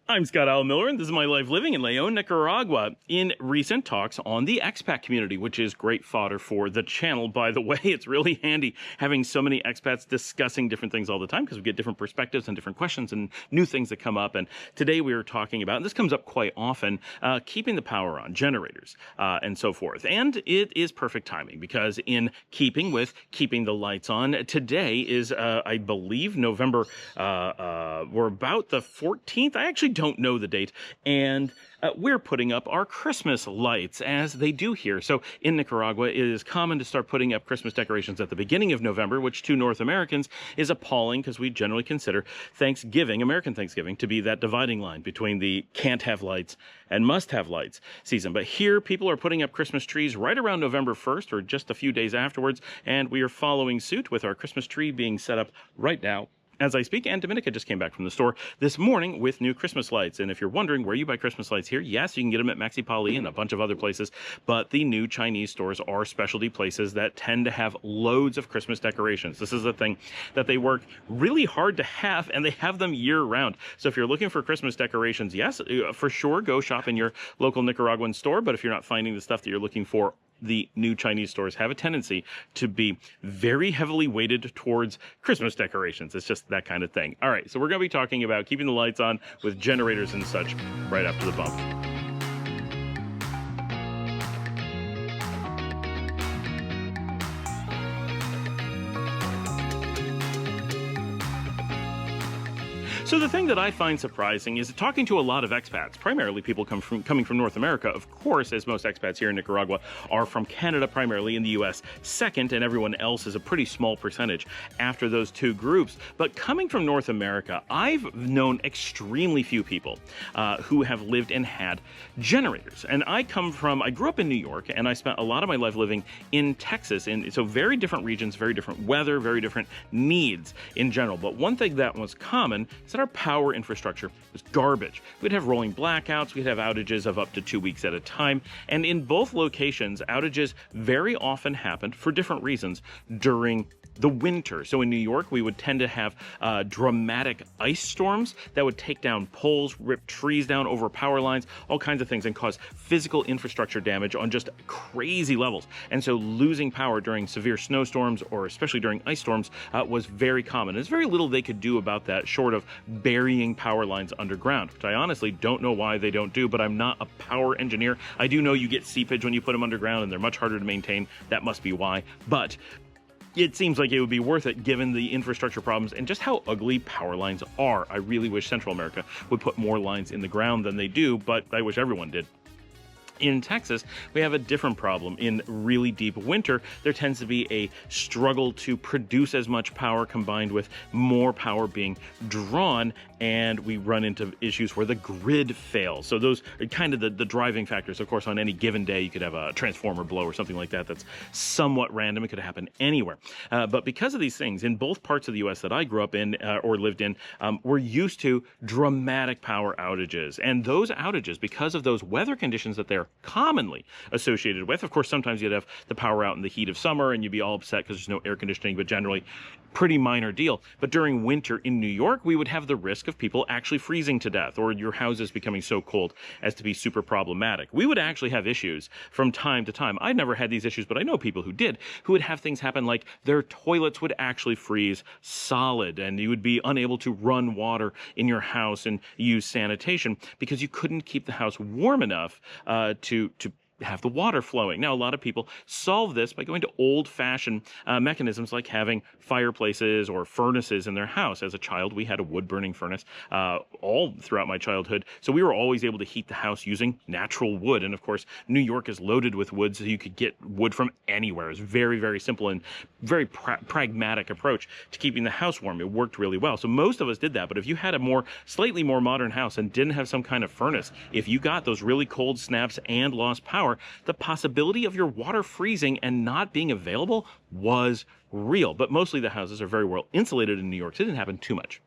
I'm Scott Al Miller, and this is my life living in Leon, Nicaragua, in recent talks on the expat community, which is great fodder for the channel. By the way, it's really handy having so many expats discussing different things all the time because we get different perspectives and different questions and new things that come up. And today we were talking about, and this comes up quite often, keeping the power on, generators, and so forth. And it is perfect timing because in keeping with keeping the lights on, today is, I believe, November, we're about the 14th. I actually don't know the date, and we're putting up our Christmas lights as they do here. So in Nicaragua, it is common to start putting up Christmas decorations at the beginning of November, which to North Americans is appalling because we generally consider Thanksgiving, American Thanksgiving, to be that dividing line between the can't have lights and must have lights season. But here, people are putting up Christmas trees right around November 1st or just a few days afterwards, and we are following suit with our Christmas tree being set up right now as I speak. And Dominica just came back from the store this morning with new Christmas lights. And if you're wondering where you buy Christmas lights here, yes, you can get them at Maxi Pali and a bunch of other places. But the new Chinese stores are specialty places that tend to have loads of Christmas decorations. This is a thing that they work really hard to have, and they have them year round. So if you're looking for Christmas decorations, yes, for sure, go shop in your local Nicaraguan store. But if you're not finding the stuff that you're looking for, the new Chinese stores have a tendency to be very heavily weighted towards Christmas decorations. It's just that kind of thing. All right, so we're going to be talking about keeping the lights on with generators and such right after the bump. So the thing that I find surprising is talking to a lot of expats, primarily people coming from North America, of course, as most expats here in Nicaragua are from Canada, primarily in the US second, and everyone else is a pretty small percentage after those two groups. But coming from North America, I've known extremely few people who have lived and had generators. And I grew up in New York, and I spent a lot of my life living in Texas. And so very different regions, very different weather, very different needs in general. But one thing that was common is that our power infrastructure was garbage. We'd have rolling blackouts, we'd have outages of up to 2 weeks at a time, and in both locations, outages very often happened for different reasons during the winter. So in New York, we would tend to have dramatic ice storms that would take down poles, rip trees down over power lines, all kinds of things, and cause physical infrastructure damage on just crazy levels. And so losing power during severe snowstorms, or especially during ice storms, was very common. There's very little they could do about that short of burying power lines underground, which I honestly don't know why they don't do, but I'm not a power engineer. I do know you get seepage when you put them underground, and they're much harder to maintain. That must be why. But it seems like it would be worth it given the infrastructure problems and just how ugly power lines are. I really wish Central America would put more lines in the ground than they do, but I wish everyone did. In Texas, we have a different problem. In really deep winter, there tends to be a struggle to produce as much power combined with more power being drawn, and we run into issues where the grid fails. So those are kind of the driving factors. Of course, on any given day, you could have a transformer blow or something like that that's somewhat random. It could happen anywhere. But because of these things, in both parts of the U.S. that I grew up in or lived in, we're used to dramatic power outages. And those outages, because of those weather conditions that they're commonly associated with. Of course, sometimes you'd have the power out in the heat of summer and you'd be all upset because there's no air conditioning, but generally pretty minor deal. But during winter in New York, we would have the risk of people actually freezing to death or your houses becoming so cold as to be super problematic. We would actually have issues from time to time. I'd never had these issues, but I know people who did, who would have things happen like their toilets would actually freeze solid and you would be unable to run water in your house and use sanitation because you couldn't keep the house warm enough to have the water flowing. Now, a lot of people solve this by going to old-fashioned mechanisms like having fireplaces or furnaces in their house. As a child, we had a wood-burning furnace all throughout my childhood, so we were always able to heat the house using natural wood. And of course, New York is loaded with wood, so you could get wood from anywhere. It's very, very simple and very pragmatic approach to keeping the house warm. It worked really well. So most of us did that, but if you had a slightly more modern house and didn't have some kind of furnace, if you got those really cold snaps and lost power, the possibility of your water freezing and not being available was real. But mostly the houses are very well insulated in New York, so it didn't happen too much.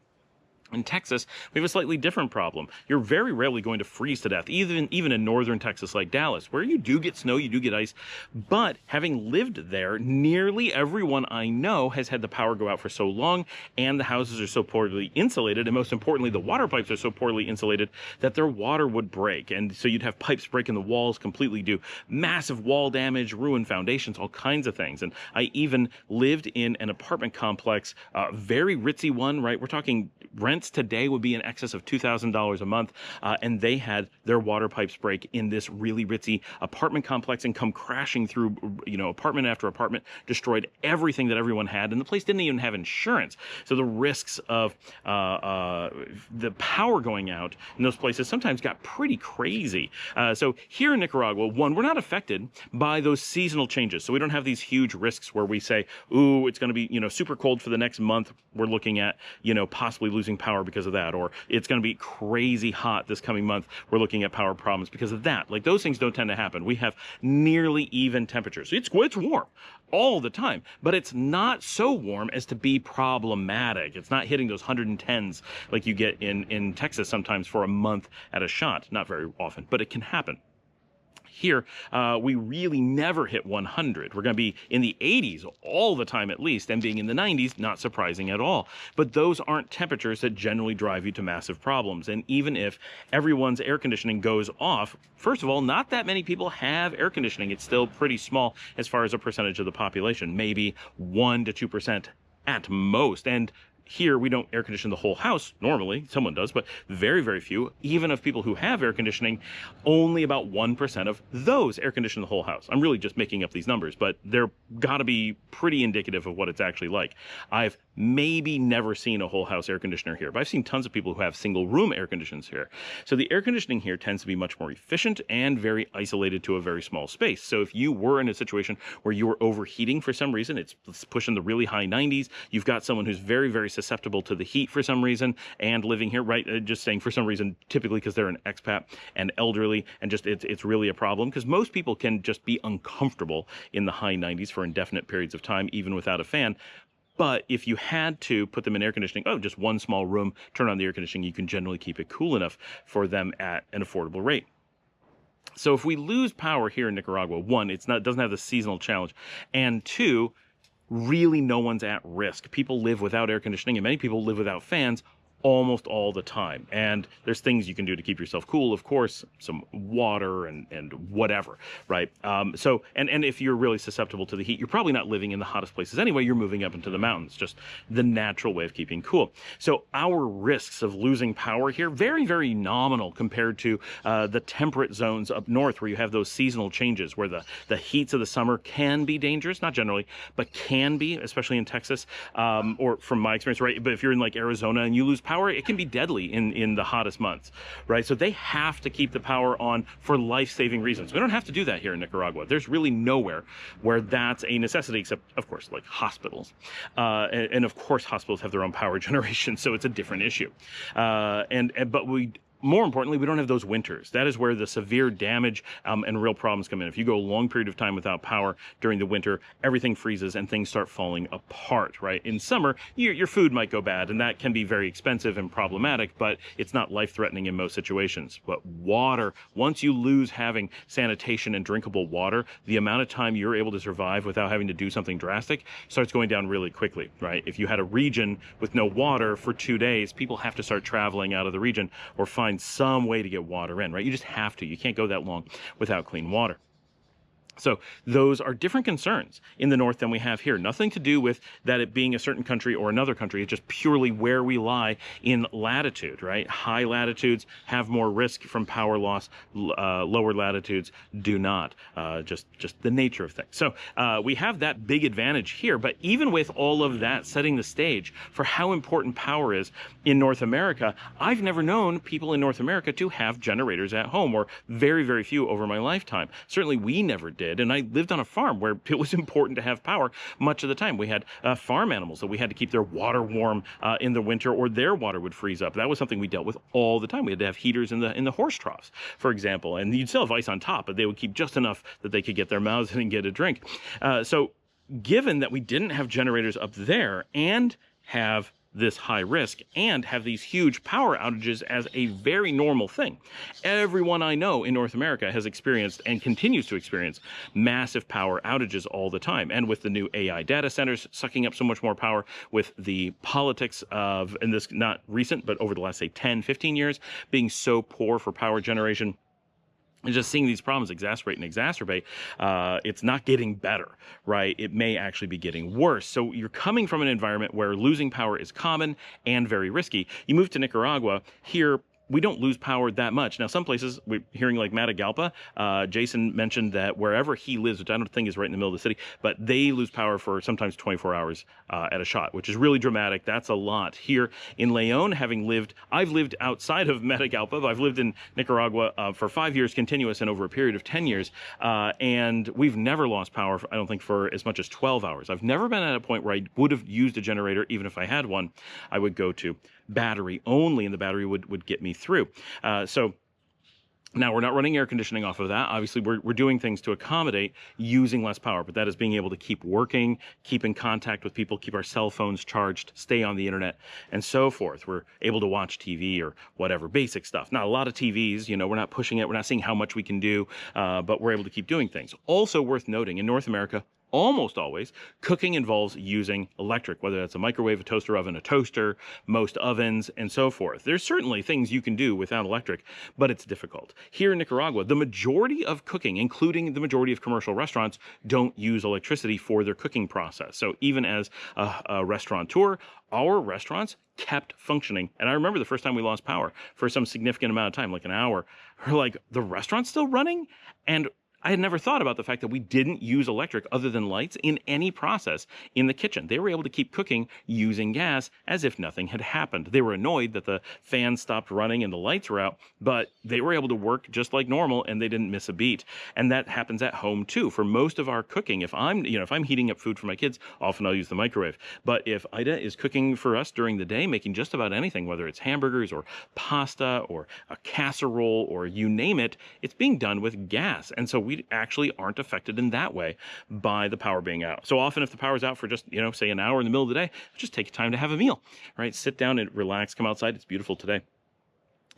In Texas, we have a slightly different problem. You're very rarely going to freeze to death, even in northern Texas like Dallas, where you do get snow, you do get ice. But having lived there, nearly everyone I know has had the power go out for so long, and the houses are so poorly insulated, and most importantly, the water pipes are so poorly insulated that their water would break. And so you'd have pipes break in the walls, completely do massive wall damage, ruin foundations, all kinds of things. And I even lived in an apartment complex, very ritzy one, right? We're talking rents today would be in excess of $2,000 a month, and they had their water pipes break in this really ritzy apartment complex and come crashing through, apartment after apartment, destroyed everything that everyone had, and the place didn't even have insurance. So the risks of the power going out in those places sometimes got pretty crazy. So here in Nicaragua, one, we're not affected by those seasonal changes. So we don't have these huge risks where we say, ooh, it's going to be, super cold for the next month. We're looking at, possibly losing power because of that, or it's going to be crazy hot this coming month. We're looking at power problems because of that. Like, those things don't tend to happen. We have nearly even temperatures. It's warm all the time, but it's not so warm as to be problematic. It's not hitting those 110s like you get in Texas sometimes for a month at a shot. Not very often, but it can happen. Here, we really never hit 100. We're going to be in the 80s all the time at least, and being in the 90s, not surprising at all. But those aren't temperatures that generally drive you to massive problems. And even if everyone's air conditioning goes off, first of all, not that many people have air conditioning. It's still pretty small as far as a percentage of the population, maybe 1 to 2% at most. And here, we don't air condition the whole house. Normally, someone does, but very, very few. Even of people who have air conditioning, only about 1% of those air condition the whole house. I'm really just making up these numbers, but they're got to be pretty indicative of what it's actually like. I've maybe never seen a whole house air conditioner here, but I've seen tons of people who have single room air conditioners here. So the air conditioning here tends to be much more efficient and very isolated to a very small space. So if you were in a situation where you were overheating for some reason, it's pushing the really high 90s, you've got someone who's very, very susceptible to the heat for some reason and living here, right? Just saying for some reason, typically because they're an expat and elderly, and just it's really a problem because most people can just be uncomfortable in the high 90s for indefinite periods of time, even without a fan. But if you had to put them in air conditioning, just one small room, turn on the air conditioning, you can generally keep it cool enough for them at an affordable rate. So if we lose power here in Nicaragua, one, it doesn't have the seasonal challenge, and two, really no one's at risk. People live without air conditioning, and many people live without fans almost all the time. And there's things you can do to keep yourself cool, of course, some water and whatever, right? So if you're really susceptible to the heat, you're probably not living in the hottest places anyway. You're moving up into the mountains, just the natural way of keeping cool. So our risks of losing power here, very, very nominal compared to the temperate zones up north where you have those seasonal changes where the heats of the summer can be dangerous, not generally, but can be, especially in Texas, or from my experience, right? But if you're in like Arizona and you lose power, it can be deadly in the hottest months, right? So they have to keep the power on for life-saving reasons. We don't have to do that here in Nicaragua. There's really nowhere where that's a necessity, except, of course, like hospitals. And of course, hospitals have their own power generation, so it's a different issue. But more importantly, we don't have those winters. That is where the severe damage and real problems come in. If you go a long period of time without power during the winter, everything freezes and things start falling apart, right? In summer, your food might go bad, and that can be very expensive and problematic, but it's not life-threatening in most situations. But water, once you lose having sanitation and drinkable water, the amount of time you're able to survive without having to do something drastic starts going down really quickly, right? If you had a region with no water for 2 days, people have to start traveling out of the region or find some way to get water in, right? You just have to. You can't go that long without clean water. So those are different concerns in the north than we have here. Nothing to do with that it being a certain country or another country. It's just purely where we lie in latitude, right? High latitudes have more risk from power loss. Lower latitudes do not. Just the nature of things. So we have that big advantage here. But even with all of that setting the stage for how important power is in North America, I've never known people in North America to have generators at home, or very, very few over my lifetime. Certainly we never did. And I lived on a farm where it was important to have power much of the time. We had farm animals that we had to keep their water warm in the winter, or their water would freeze up. That was something we dealt with all the time. We had to have heaters in the horse troughs, for example, and you'd still have ice on top, but they would keep just enough that they could get their mouths in and get a drink. So given that we didn't have generators up there and have this high risk and have these huge power outages as a very normal thing. Everyone I know in North America has experienced and continues to experience massive power outages all the time. And with the new AI data centers sucking up so much more power, with the politics of, and this not recent, but over the last, say, 10, 15 years, being so poor for power generation, and just seeing these problems exacerbate, it's not getting better, right? It may actually be getting worse. So you're coming from an environment where losing power is common and very risky. You move to Nicaragua. Here, we don't lose power that much. Now, some places, we're hearing like Matagalpa, Jason mentioned that wherever he lives, which I don't think is right in the middle of the city, but they lose power for sometimes 24 hours at a shot, which is really dramatic. That's a lot. Here in Leon, I've lived outside of Matagalpa, but I've lived in Nicaragua for 5 years continuous and over a period of 10 years, and we've never lost power, I don't think, for as much as 12 hours. I've never been at a point where I would have used a generator, even if I had one. I would go to battery only, and the battery would get me through. So now we're not running air conditioning off of that. Obviously, we're doing things to accommodate using less power, but that is being able to keep working, keep in contact with people, keep our cell phones charged, stay on the internet, and so forth. We're able to watch TV or whatever, basic stuff. Not a lot of TVs, we're not pushing it. We're not seeing how much we can do, but we're able to keep doing things. Also worth noting, in North America, almost always, cooking involves using electric, whether that's a microwave, a toaster oven, a toaster, most ovens, and so forth. There's certainly things you can do without electric, but it's difficult. Here in Nicaragua, the majority of cooking, including the majority of commercial restaurants, don't use electricity for their cooking process. So even as a restaurateur, our restaurants kept functioning. And I remember the first time we lost power for some significant amount of time, like an hour. We're like, the restaurant's still running? And I had never thought about the fact that we didn't use electric other than lights in any process in the kitchen. They were able to keep cooking using gas as if nothing had happened. They were annoyed that the fans stopped running and the lights were out, but they were able to work just like normal and they didn't miss a beat. And that happens at home too. For most of our cooking, if I'm heating up food for my kids, often I'll use the microwave. But if Ida is cooking for us during the day, making just about anything, whether it's hamburgers or pasta or a casserole or you name it, it's being done with gas. And so we actually aren't affected in that way by the power being out. So often if the power's out for just, say an hour in the middle of the day, just take time to have a meal, right? Sit down and relax, come outside. It's beautiful today.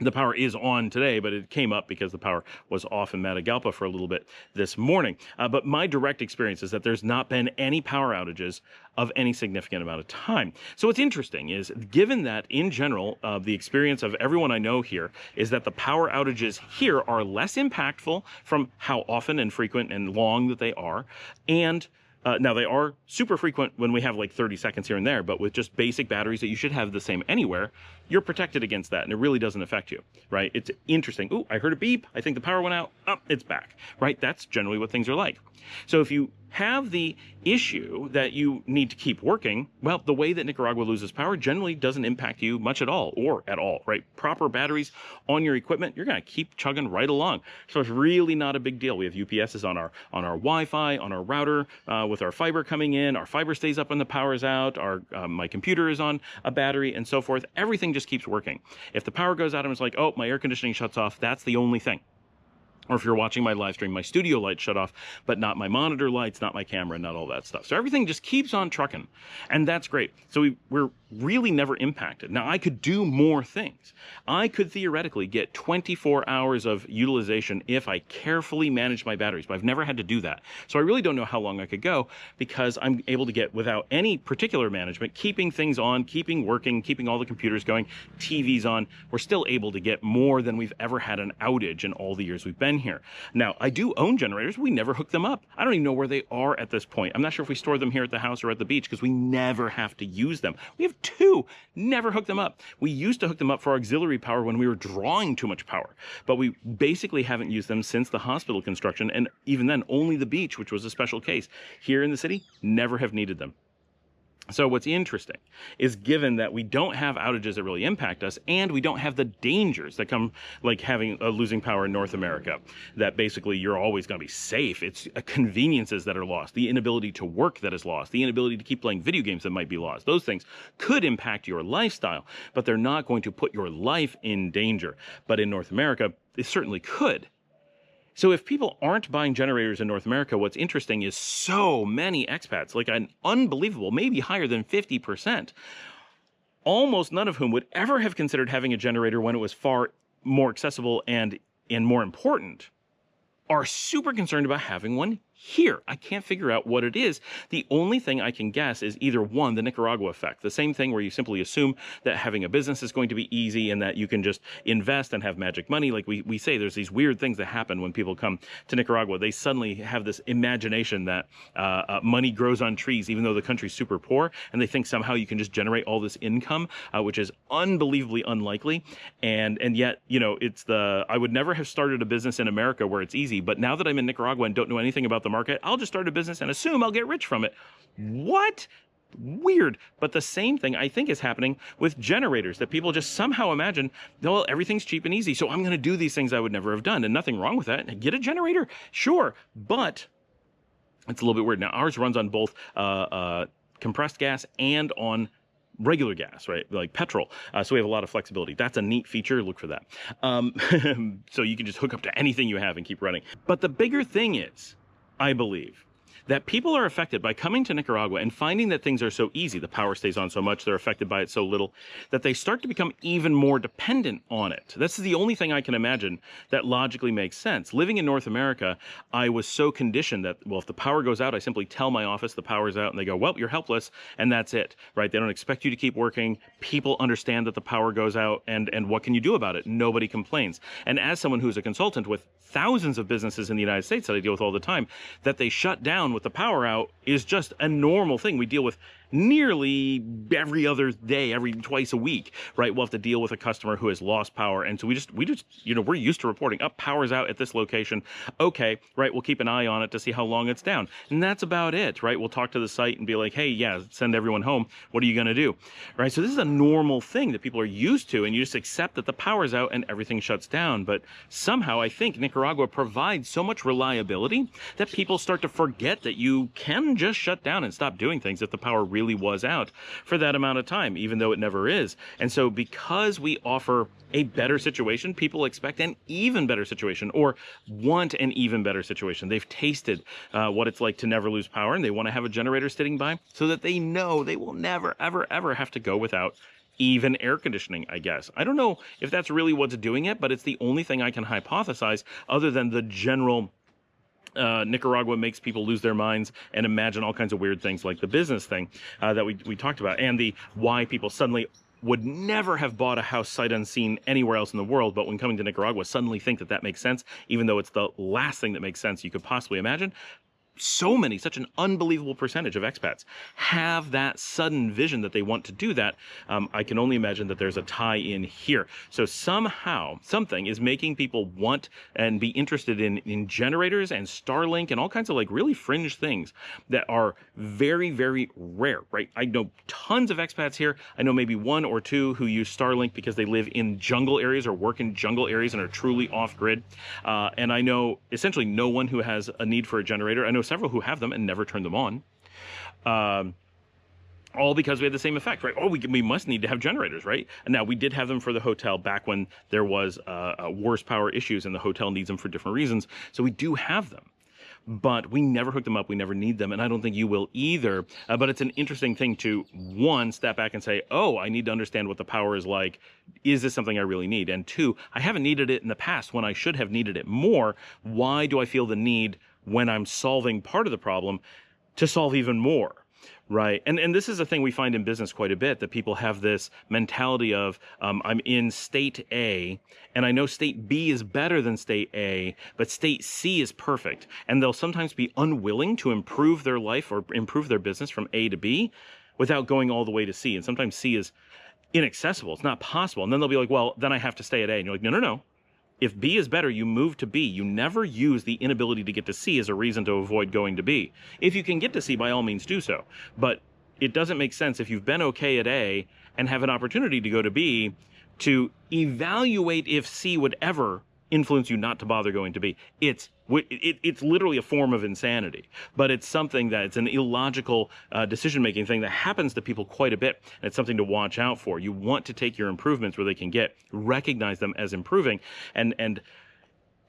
The power is on today, but it came up because the power was off in Matagalpa for a little bit this morning. But my direct experience is that there's not been any power outages of any significant amount of time. So what's interesting is, given that in general, the experience of everyone I know here is that the power outages here are less impactful from how often and frequent and long that they are. And now, they are super frequent when we have like 30 seconds here and there, but with just basic batteries that you should have the same anywhere, you're protected against that, and it really doesn't affect you, right? It's interesting. Ooh, I heard a beep. I think the power went out. Oh, it's back, right? That's generally what things are like. So if you have the issue that you need to keep working, well, the way that Nicaragua loses power generally doesn't impact you much at all, or at all, right? Proper batteries on your equipment, you're going to keep chugging right along. So it's really not a big deal. We have UPSs on our Wi-Fi, on our router, with our fiber coming in. Our fiber stays up when the power is out. My computer is on a battery and so forth. Everything just keeps working. If the power goes out and it's like, oh, my air conditioning shuts off, that's the only thing. Or if you're watching my live stream, my studio lights shut off, but not my monitor lights, not my camera, not all that stuff. So everything just keeps on trucking, and that's great. So we're really never impacted. Now, I could do more things. I could theoretically get 24 hours of utilization if I carefully manage my batteries, but I've never had to do that. So I really don't know how long I could go, because I'm able to get, without any particular management, keeping things on, keeping working, keeping all the computers going, TVs on, we're still able to get more than we've ever had an outage in all the years we've been here. Now, I do own generators. We never hook them up. I don't even know where they are at this point. I'm not sure if we store them here at the house or at the beach, because we never have to use them. We have two, never hook them up. We used to hook them up for auxiliary power when we were drawing too much power, but we basically haven't used them since the hospital construction, and even then only the beach, which was a special case. Here in the city, never have needed them. So what's interesting is, given that we don't have outages that really impact us, and we don't have the dangers that come like having losing power in North America, that basically you're always going to be safe. It's conveniences that are lost, the inability to work that is lost, the inability to keep playing video games that might be lost. Those things could impact your lifestyle, but they're not going to put your life in danger. But in North America, they certainly could. So if people aren't buying generators in North America, what's interesting is so many expats, like an unbelievable, maybe higher than 50%, almost none of whom would ever have considered having a generator when it was far more accessible and more important, are super concerned about having one here. I can't figure out what it is. The only thing I can guess is either one, the Nicaragua effect, the same thing where you simply assume that having a business is going to be easy and that you can just invest and have magic money. Like we say, there's these weird things that happen when people come to Nicaragua. They suddenly have this imagination that money grows on trees, even though the country's super poor, and they think somehow you can just generate all this income, which is unbelievably unlikely. And yet, I would never have started a business in America where it's easy, but now that I'm in Nicaragua and don't know anything about the market, I'll just start a business and assume I'll get rich from it. What? Weird. But the same thing I think is happening with generators, that people just somehow imagine, well, everything's cheap and easy, so I'm going to do these things I would never have done. And nothing wrong with that. Get a generator, sure, but it's a little bit weird. Now, ours runs on both compressed gas and on regular gas, right? Like petrol. So we have a lot of flexibility. That's a neat feature. Look for that. So you can just hook up to anything you have and keep running. But the bigger thing is, I believe, that people are affected by coming to Nicaragua and finding that things are so easy, the power stays on so much, they're affected by it so little, that they start to become even more dependent on it. This is the only thing I can imagine that logically makes sense. Living in North America, I was so conditioned that, well, if the power goes out, I simply tell my office the power's out, and they go, well, you're helpless, and that's it, right? They don't expect you to keep working. People understand that the power goes out, and what can you do about it? Nobody complains. And as someone who's a consultant with thousands of businesses in the United States that I deal with all the time, that they shut down with the power out is just a normal thing we deal with nearly every other day, twice a week, right? We'll have to deal with a customer who has lost power. And so we just, we're used to reporting up, power's out at this location. Okay, right. We'll keep an eye on it to see how long it's down. And that's about it, right? We'll talk to the site and be like, hey, yeah, send everyone home. What are you going to do? Right. So this is a normal thing that people are used to, and you just accept that the power's out and everything shuts down. But somehow I think Nicaragua provides so much reliability that people start to forget that you can just shut down and stop doing things if the power really was out for that amount of time, even though it never is. And so because we offer a better situation, people expect an even better situation, or want an even better situation. They've tasted what it's like to never lose power, and they want to have a generator sitting by so that they know they will never, ever, ever have to go without even air conditioning, I guess. I don't know if that's really what's doing it, but it's the only thing I can hypothesize other than the general Nicaragua makes people lose their minds and imagine all kinds of weird things, like the business thing that we talked about, and the why people suddenly would never have bought a house sight unseen anywhere else in the world, but when coming to Nicaragua suddenly think that makes sense, even though it's the last thing that makes sense you could possibly imagine. Such an unbelievable percentage of expats have that sudden vision that they want to do that. I can only imagine that there's a tie in here. So somehow, something is making people want and be interested in generators and Starlink and all kinds of like really fringe things that are very, very rare, right? I know tons of expats here. I know maybe one or two who use Starlink because they live in jungle areas or work in jungle areas and are truly off grid. And I know essentially no one who has a need for a generator. I know several who have them and never turn them on, all because we had the same effect, right? Oh, we must need to have generators, right? And now we did have them for the hotel back when there was worse power issues and the hotel needs them for different reasons. So we do have them, but we never hook them up. We never need them. And I don't think you will either. But it's an interesting thing to, one, step back and say, oh, I need to understand what the power is like. Is this something I really need? And two, I haven't needed it in the past when I should have needed it more. Why do I feel the need when I'm solving part of the problem to solve even more? Right. And this is a thing we find in business quite a bit, that people have this mentality of I'm in state A and I know state B is better than state A, but state C is perfect. And they'll sometimes be unwilling to improve their life or improve their business from A to B without going all the way to C. And sometimes C is inaccessible. It's not possible. And then they'll be like, well, then I have to stay at A. And you're like, no. If B is better, you move to B. You never use the inability to get to C as a reason to avoid going to B. If you can get to C, by all means do so. But it doesn't make sense if you've been okay at A and have an opportunity to go to B to evaluate if C would ever influence you not to bother going to B. It's literally a form of insanity, but it's something that it's an illogical decision-making thing that happens to people quite a bit. And it's something to watch out for. You want to take your improvements where they can get, recognize them as improving, and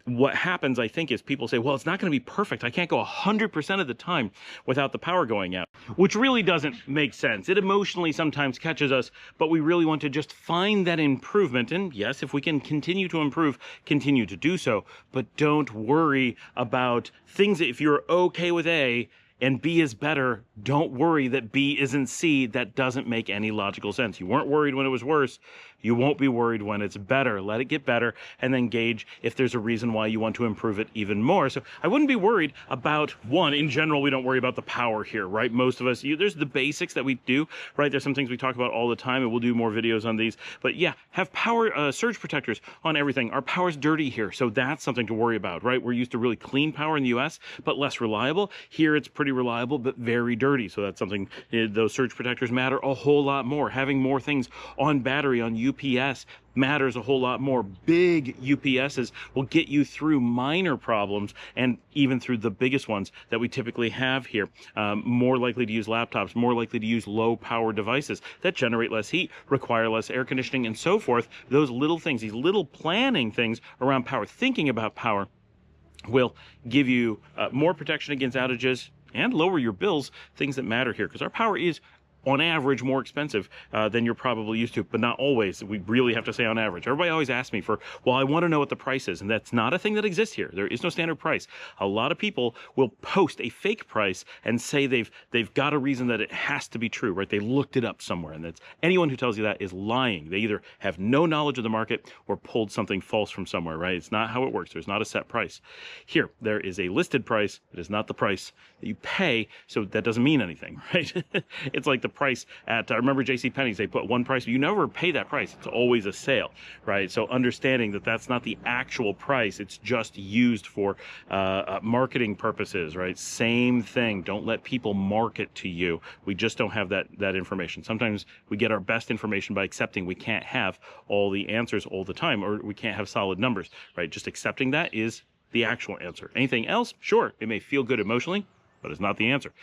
what happens, I think, is people say, well, it's not going to be perfect. I can't go 100% of the time without the power going out, which really doesn't make sense. It emotionally sometimes catches us, but we really want to just find that improvement. And yes, if we can continue to improve, continue to do so, but don't worry about things that if you're okay with A, and B is better, don't worry that B isn't C. That doesn't make any logical sense. You weren't worried when it was worse. You won't be worried when it's better. Let it get better and then gauge if there's a reason why you want to improve it even more. So I wouldn't be worried about, one, in general, we don't worry about the power here, right? Most of us, there's the basics that we do, right? There's some things we talk about all the time, and we'll do more videos on these. But yeah, have power surge protectors on everything. Our power's dirty here, so that's something to worry about, right? We're used to really clean power in the US, but less reliable. Here it's pretty reliable, but very dirty. So that's something, those surge protectors matter a whole lot more. Having more things on battery, on UPS, matters a whole lot more. Big UPSs will get you through minor problems and even through the biggest ones that we typically have here. More likely to use laptops, more likely to use low power devices that generate less heat, require less air conditioning, and so forth. Those little things, these little planning things around power, thinking about power, will give you more protection against outages and lower your bills, things that matter here, because our power is on average more expensive than you're probably used to, but not always. We really have to say on average. Everybody always asks me for, well, I want to know what the price is, and that's not a thing that exists here. There is no standard price. A lot of people will post a fake price and say they've got a reason that it has to be true, right? They looked it up somewhere, and that's anyone who tells you that is lying. They either have no knowledge of the market or pulled something false from somewhere, right? It's not how it works. There's not a set price. Here, there is a listed price. It is not the price that you pay, so that doesn't mean anything, right? It's like the price at, I remember JCPenney's, they put one price, but you never pay that price. It's always a sale, right? So understanding that that's not the actual price, it's just used for marketing purposes, right? Same thing. Don't let people market to you. We just don't have that information. Sometimes we get our best information by accepting we can't have all the answers all the time, or we can't have solid numbers, right? Just accepting that is the actual answer. Anything else, sure, it may feel good emotionally, but it's not the answer.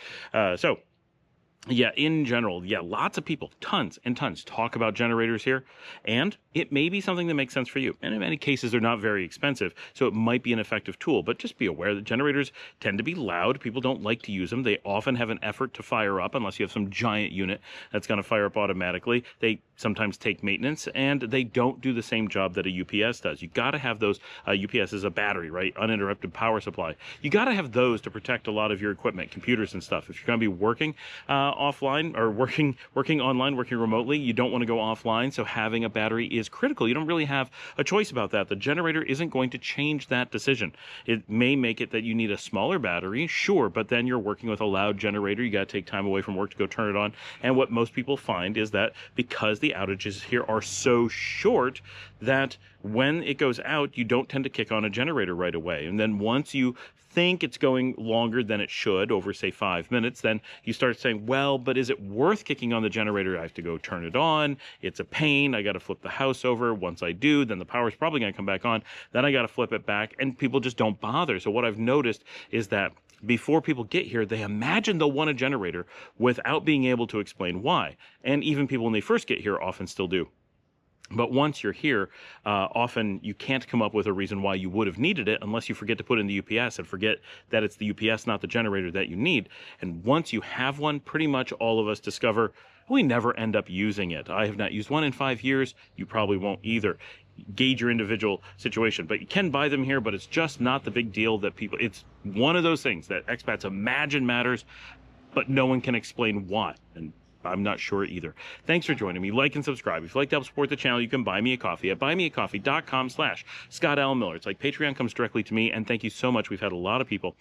Yeah, in general, yeah, lots of people, tons and tons, talk about generators here, and it may be something that makes sense for you. And in many cases, they're not very expensive, so it might be an effective tool. But just be aware that generators tend to be loud. People don't like to use them. They often have an effort to fire up, unless you have some giant unit that's going to fire up automatically. They sometimes take maintenance, and they don't do the same job that a UPS does. You got to have those. UPS is a battery, right? Uninterrupted power supply. You got to have those to protect a lot of your equipment, computers and stuff. If you're going to be working offline or working online, working remotely, you don't want to go offline. So having a battery is critical. You don't really have a choice about that. The generator isn't going to change that decision. It may make it that you need a smaller battery, sure, but then you're working with a loud generator. You got to take time away from work to go turn it on. And what most people find is that because the outages here are so short, that when it goes out, you don't tend to kick on a generator right away. And then once you think it's going longer than it should, over say 5 minutes, then you start saying, well, but is it worth kicking on the generator? I have to go turn it on. It's a pain. I got to flip the house over. Once I do, then the power's probably going to come back on. Then I got to flip it back, and people just don't bother. So what I've noticed is that before people get here, they imagine they'll want a generator without being able to explain why. And even people when they first get here often still do. But once you're here, often you can't come up with a reason why you would have needed it unless you forget to put in the UPS and forget that it's the UPS, not the generator that you need. And once you have one, pretty much all of us discover we never end up using it. I have not used one in 5 years. You probably won't either. Gauge your individual situation, but you can buy them here, but it's just not the big deal that people, it's one of those things that expats imagine matters, but no one can explain why. And I'm not sure either. Thanks for joining me. Like and subscribe. If you'd like to help support the channel, you can buy me a coffee at buymeacoffee.com/Scott Allen Miller. It's like Patreon comes directly to me, and thank you so much. We've had a lot of people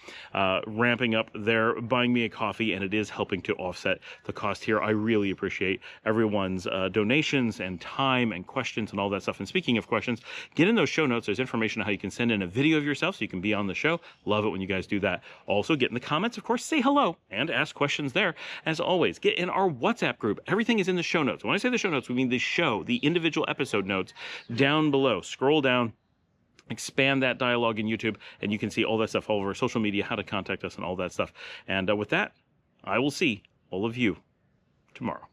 ramping up their buying me a coffee, and it is helping to offset the cost here. I really appreciate everyone's donations and time and questions and all that stuff. And speaking of questions, get in those show notes. There's information on how you can send in a video of yourself so you can be on the show. Love it when you guys do that. Also, get in the comments, of course, say hello and ask questions there. As always, get in our WhatsApp group. Everything is in the show notes. When I say the show notes, we mean the show, the individual episode notes down below. Scroll down, expand that dialogue in YouTube, and you can see all that stuff all over social media, how to contact us and all that stuff. And with that, I will see all of you tomorrow.